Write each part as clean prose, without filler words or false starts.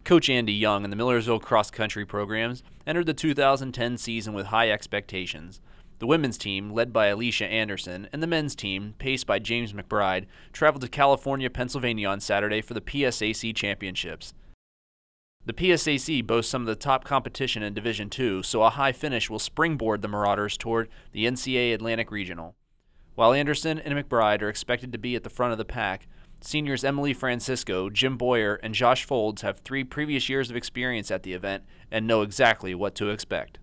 Coach Andy Young and the Millersville cross-country programs entered the 2010 season with high expectations. The women's team, led by Alicia Anderson, and the men's team, paced by James McBride, traveled to California, Pennsylvania on Saturday for the PSAC Championships. The PSAC boasts some of the top competition in Division II, so a high finish will springboard the Marauders toward the NCAA Atlantic Regional. While Anderson and McBride are expected to be at the front of the pack, seniors Emily Francisco, Jim Boyer, and Josh Folds have 3 previous years of experience at the event and know exactly what to expect.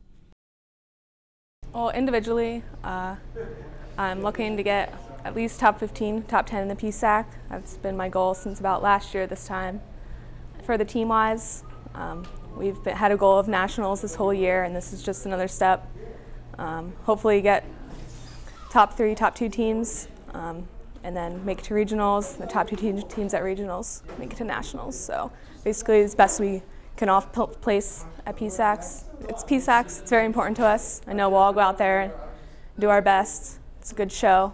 Well, individually, I'm looking to get at least top 15, top 10 in the PSAC. That's been my goal since about last year this time. For the team-wise, we've had a goal of nationals this whole year, and this is just another step. Hopefully get top 3, top 2 teams, and then make it to regionals. The top 2 teams at regionals make it to nationals. So basically, as best we can all place at PSACs. It's PSACs. It's very important to us. I know we'll all go out there and do our best. It's a good show.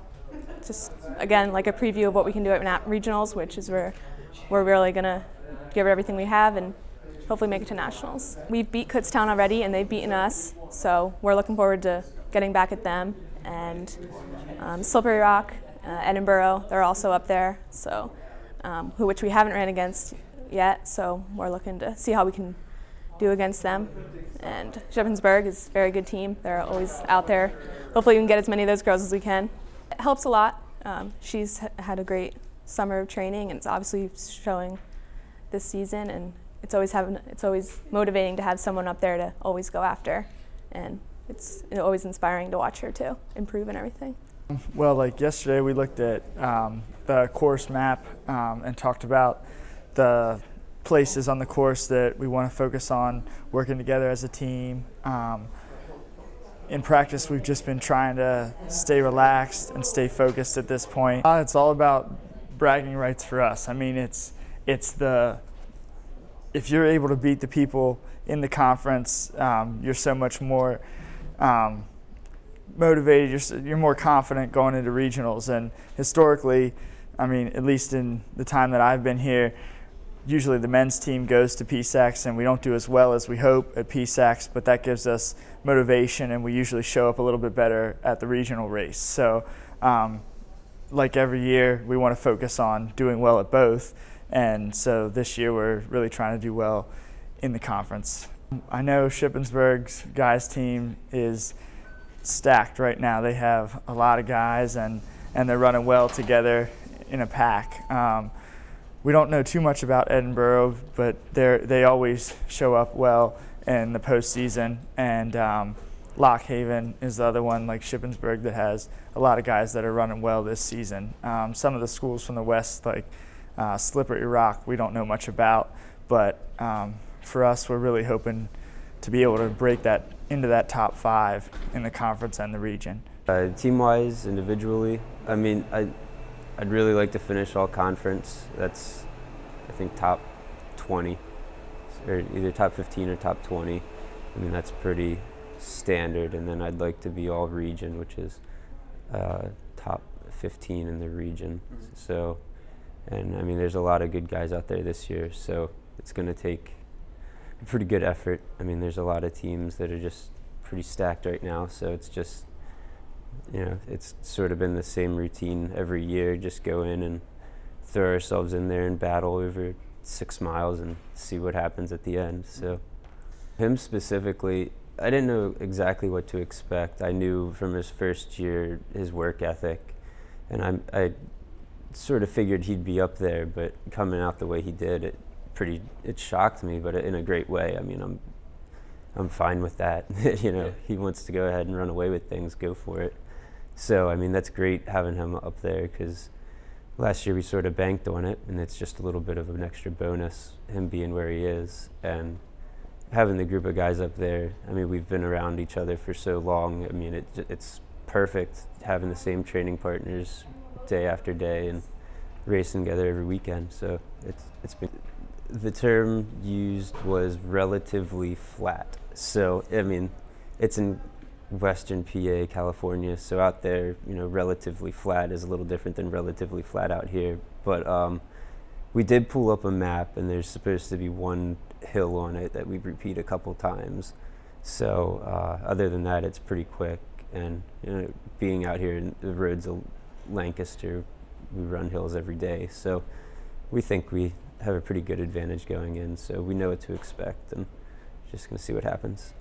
Just again, like a preview of what we can do at regionals, which is where we're really gonna give it everything we have and hopefully make it to nationals. We've beat Kutztown already, and they've beaten us. So we're looking forward to getting back at them. And Slippery Rock, Edinburgh, they're also up there. So which we haven't ran against yet, so we're looking to see how we can do against them. And Shippensburg is a very good team. They're always out there. Hopefully we can get as many of those girls as we can. It helps a lot. She's had a great summer of training, and it's obviously showing this season, and it's always motivating to have someone up there to always go after, and it's always inspiring to watch her too improve and everything. Well, like yesterday we looked at the course map and talked about the places on the course that we want to focus on working together as a team. In practice, we've just been trying to stay relaxed and stay focused at this point. It's all about bragging rights for us. I mean, it's if you're able to beat the people in the conference, you're so much more motivated, you're more confident going into regionals. And historically, I mean, at least in the time that I've been here, usually the men's team goes to PSACs and we don't do as well as we hope at PSACs, but that gives us motivation and we usually show up a little bit better at the regional race. So like every year, we want to focus on doing well at both. And so this year we're really trying to do well in the conference. I know Shippensburg's guys team is stacked right now. They have a lot of guys and they're running well together in a pack. We don't know too much about Edinburgh, but they always show up well in the postseason. And Lock Haven is the other one, like Shippensburg, that has a lot of guys that are running well this season. Some of the schools from the West, like Slippery Rock, we don't know much about, but for us, we're really hoping to be able to break that into that top 5 in the conference and the region. Team-wise, individually, I mean, I'd really like to finish all conference. That's, I think, top 20, or either top 15 or top 20. I mean, that's pretty standard. And then I'd like to be all region, which is top 15 in the region. So, and I mean, there's a lot of good guys out there this year, so it's going to take a pretty good effort. I mean, there's a lot of teams that are just pretty stacked right now, so it's just, you know, it's sort of been the same routine every year, just go in and throw ourselves in there and battle over 6 miles and see what happens at the end. So him specifically, I didn't know exactly what to expect. I knew from his first year his work ethic, and I sort of figured he'd be up there, but coming out the way he did, it shocked me, but in a great way. I mean, I'm fine with that. You know, he wants to go ahead and run away with things, go for it. So, I mean, that's great having him up there, because last year we sort of banked on it, and it's just a little bit of an extra bonus, him being where he is. And having the group of guys up there, I mean, we've been around each other for so long. I mean, it's perfect having the same training partners day after day and racing together every weekend. So it's been, the term used was relatively flat. So, I mean, it's in Western PA, California, so out there, you know, relatively flat is a little different than relatively flat out here. But We did pull up a map, and there's supposed to be one hill on it that we repeat a couple times. So other than that, it's pretty quick. And being out here in the roads of Lancaster, we run hills every day. So we think we have a pretty good advantage going in. So we know what to expect, and just going to see what happens.